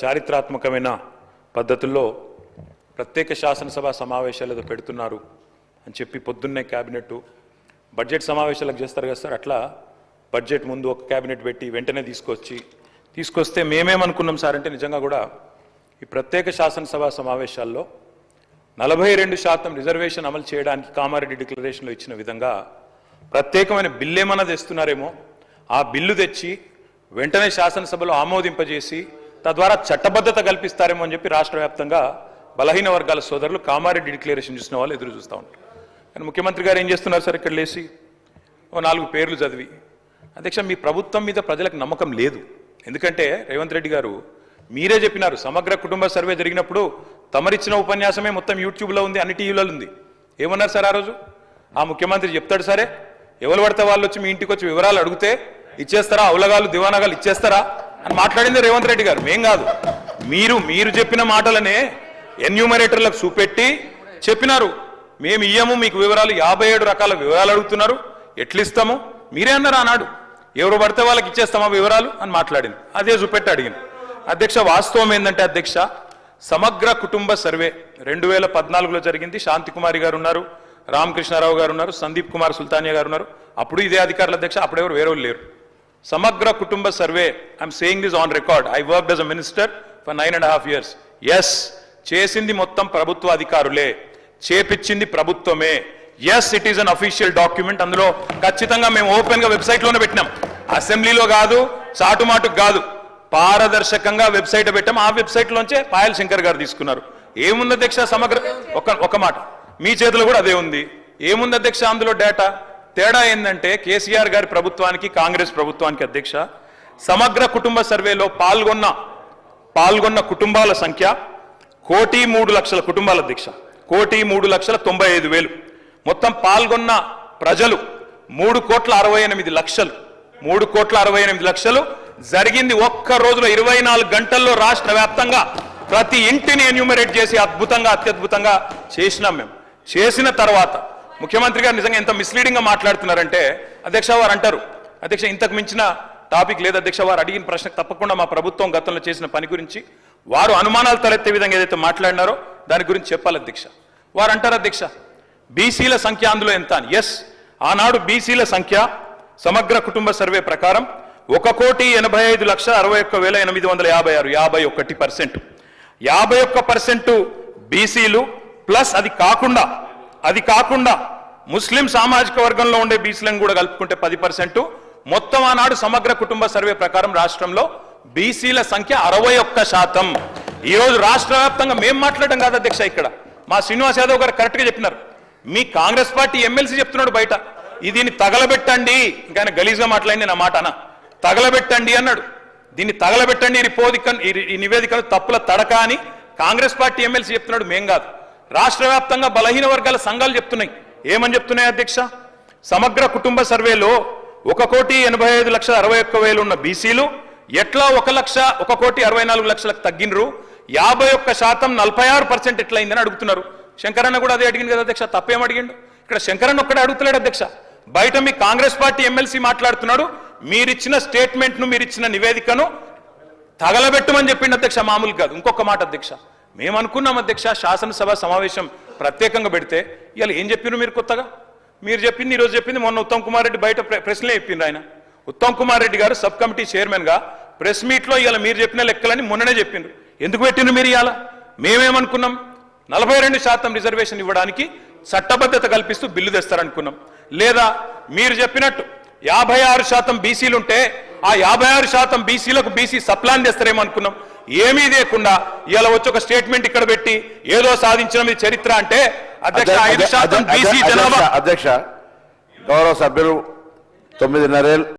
చారిత్రాత్మకమైన పద్ధతుల్లో ప్రత్యేక శాసనసభ సమావేశాలు పెడుతున్నారు అని చెప్పి పొద్దున్నే క్యాబినెట్ బడ్జెట్ సమావేశాలకు చేస్తారు కదా సార్, అట్లా బడ్జెట్ ముందు ఒక క్యాబినెట్ పెట్టి వెంటనే తీసుకొస్తే మేమేమనుకున్నాం సార్ అంటే నిజంగా కూడా ఈ ప్రత్యేక శాసనసభ సమావేశాల్లో 42% రిజర్వేషన్ అమలు చేయడానికి కామారెడ్డి డిక్లరేషన్లో ఇచ్చిన విధంగా ప్రత్యేకమైన బిల్లు ఏమన్నా తెస్తున్నారేమో, ఆ బిల్లు తెచ్చి వెంటనే శాసనసభలో ఆమోదింపజేసి తద్వారా చట్టబద్ధత కల్పిస్తారేమో అని చెప్పి రాష్ట్ర వ్యాప్తంగా బలహీన వర్గాల సోదరులు కామారెడ్డి డిక్లరేషన్ చూసిన వాళ్ళు ఎదురు చూస్తూ ఉంటారు. కానీ ముఖ్యమంత్రి గారు ఏం చేస్తున్నారు సార్, ఇక్కడ లేచి ఓ 4 పేర్లు చదివి, అధ్యక్ష మీ ప్రభుత్వం మీద ప్రజలకు నమ్మకం లేదు. ఎందుకంటే రేవంత్ రెడ్డి గారు మీరే చెప్పినారు, సమగ్ర కుటుంబ సర్వే జరిగినప్పుడు తమరిచ్చిన ఉపన్యాసమే మొత్తం యూట్యూబ్లో ఉంది, అన్ని టీవీలలో ఉంది. ఏమన్నారు సార్ ఆ రోజు? ఆ ముఖ్యమంత్రి చెప్తాడు సరే, ఎవరు పడితే వాళ్ళు వచ్చి మీ ఇంటికి వచ్చి వివరాలు అడిగితే ఇచ్చేస్తారా, అవలగాలు దివానాగాలు ఇచ్చేస్తారా అని మాట్లాడింది రేవంత్ రెడ్డి గారు, మేం కాదు. మీరు చెప్పిన మాటలనే ఎన్యూమరేటర్లకు చూపెట్టి చెప్పినారు, మేము ఇయ్యము మీకు వివరాలు, 57 రకాల వివరాలు అడుగుతున్నారు, ఎట్లిస్తాము మీరే అన్నారు ఆనాడు, ఎవరు పడితే వాళ్ళకి ఇచ్చేస్తామా వివరాలు అని మాట్లాడింది. అదే చూపెట్టి అడిగింది. అధ్యక్ష వాస్తవం ఏంటంటే అధ్యక్ష, సమగ్ర కుటుంబ సర్వే 2014లో జరిగింది. శాంతికుమారి గారు ఉన్నారు, రామకృష్ణారావు గారు ఉన్నారు, సందీప్ కుమార్ సుల్తానియా గారు ఉన్నారు. అప్పుడు ఇదే అధికారులు అధ్యక్ష, అప్పుడెవరు వేరే లేరు. సమగ్ర కుటుంబ survey, I'm saying this on record, I worked as a minister for 9.5 years. Yes, చేసింది మొత్తం ప్రభుత్వ అధికారులే, చేపించింది ప్రభుత్వమే. Yes, it is an official document. అందులో ఖచ్చితంగా మేము ఓపెన్ గా వెబ్సైట్ లోనే పెట్టినాం, అసెంబ్లీలో కాదు, చాటుమాటుకు కాదు, పారదర్శకంగా వెబ్సైట్ పెట్టాం. ఆ వెబ్సైట్ లోంచే పాయల్ శంకర్ గారు తీసుకున్నారు. ఏముంది అధ్యక్ష సమగ్ర, ఒక మాట మీ చేతిలో కూడా అదే ఉంది. ఏముంది అధ్యక్ష అందులో డేటా? తేడా ఏంటంటే కేసీఆర్ గారి ప్రభుత్వానికి కాంగ్రెస్ ప్రభుత్వానికి అధ్యక్ష, సమగ్ర కుటుంబ సర్వేలో పాల్గొన్న కుటుంబాల సంఖ్య 1,03,00,000 కుటుంబాల అధ్యక్ష, 1,03,95,000. మొత్తం పాల్గొన్న ప్రజలు 3,68,00,000. 3,68,00,000 జరిగింది ఒక్క రోజులో, 24 గంటల్లో రాష్ట్ర వ్యాప్తంగా ప్రతి ఇంటిని ఎన్యూమరేట్ చేసి అత్యద్భుతంగా చేసినాం. మేము చేసిన తర్వాత ముఖ్యమంత్రి గారు నిజంగా ఎంత మిస్లీడింగ్ గా మాట్లాడుతున్నారంటే అధ్యక్ష, వారు అంటారు అధ్యక్ష ఇంతకు మించిన టాపిక్ లేదు అధ్యక్ష, వారు అడిగిన ప్రశ్నకు తప్పకుండా మా ప్రభుత్వం గతంలో చేసిన పని గురించి వారు అనుమానాలు తలెత్తే విధంగా ఏదైతే మాట్లాడినారో దాని గురించి చెప్పాలి అధ్యక్ష. వారు అంటారు అధ్యక్ష బీసీల సంఖ్య అందులో ఎంత అని. ఎస్, ఆనాడు బీసీల సంఖ్య సమగ్ర కుటుంబ సర్వే ప్రకారం 1,85,61,856, 51%. 51% బీసీలు ప్లస్ అది కాకుండా ముస్లిం సామాజిక వర్గంలో ఉండే బీసీలను కూడా కలుపుకుంటే 10%. మొత్తం ఆనాడు సమగ్ర కుటుంబ సర్వే ప్రకారం రాష్ట్రంలో బీసీల సంఖ్య 61%. ఈ రోజు రాష్ట్ర వ్యాప్తంగా మేము మాట్లాడడం కాదు అధ్యక్ష, ఇక్కడ మా శ్రీనివాస్ యాదవ్ గారు కరెక్ట్ గా చెప్పినారు. మీ కాంగ్రెస్ పార్టీ ఎమ్మెల్సీ చెప్తున్నాడు బయట, దీన్ని తగలబెట్టండి, ఇంకా ఆయన గలీజ్గా మాట్లాడింది నా మాట అన్న, తగలబెట్టండి అన్నాడు. దీన్ని తగలబెట్టండి ఈ నివేదికను తప్పుల తడక అని కాంగ్రెస్ పార్టీ ఎమ్మెల్సీ చెప్తున్నాడు, మేం కాదు. రాష్ట్ర వ్యాప్తంగా బలహీన వర్గాల సంఘాలు చెప్తున్నాయి. ఏమని చెప్తున్నాయి అధ్యక్ష? సమగ్ర కుటుంబ సర్వేలో 1,85,61,000 ఉన్న బీసీలు ఎట్లా 1,64,00,000 తగ్గినరు, 51% 46% ఎట్లయిందని అడుగుతున్నారు. శంకరన్న కూడా అదే అడిగింది కదా అధ్యక్ష, తప్పేం అడిగిండు? ఇక్కడ శంకరన్న ఒక్కడే అడుగుతలేడు అధ్యక్ష, బయట మీ కాంగ్రెస్ పార్టీ ఎమ్మెల్సీ మాట్లాడుతున్నాడు, మీరిచ్చిన స్టేట్మెంట్ను మీరిచ్చిన నివేదికను తగలబెట్టమని చెప్పిండు అధ్యక్ష, మామూలు కాదు. ఇంకొక మాట అధ్యక్ష, మేము అనుకున్నాం అధ్యక్ష శాసనసభ సమావేశం ప్రత్యేకంగా పెడితే ఇవాళ ఏం చెప్పినారు మీరు కొత్తగా? మీరు చెప్పింది ఈరోజు చెప్పింది మొన్న ఉత్తమ్ కుమార్ రెడ్డి బయట ప్రెస్లే చెప్పిండు. ఆయన ఉత్తమ్ కుమార్ రెడ్డి గారు సబ్ కమిటీ చైర్మన్ గా ప్రెస్ మీట్ లో ఇవాళ మీరు చెప్పిన లెక్కలని మొన్ననే చెప్పిండ్రు. ఎందుకు పెట్టిండ్రు మీరు ఇవాళ? మేమేమనుకున్నాం, 42% రిజర్వేషన్ ఇవ్వడానికి చట్టబద్ధత కల్పిస్తూ బిల్లు తెస్తారనుకున్నాం. లేదా మీరు చెప్పినట్టు 56% బీసీలుంటే ఆ 56% బీసీలకు బీసీ సప్లాన్ చేస్తారేమో అనుకున్నాం. ఏమీ లేకుండా ఇలా వచ్చి ఒక స్టేట్మెంట్ ఇక్కడ పెట్టి ఏదో సాధించిన మీ చరిత్ర అంటే అధ్యక్ష 5% బీసీ జనాభా. అధ్యక్ష గౌరవ సభ్యులు 9:30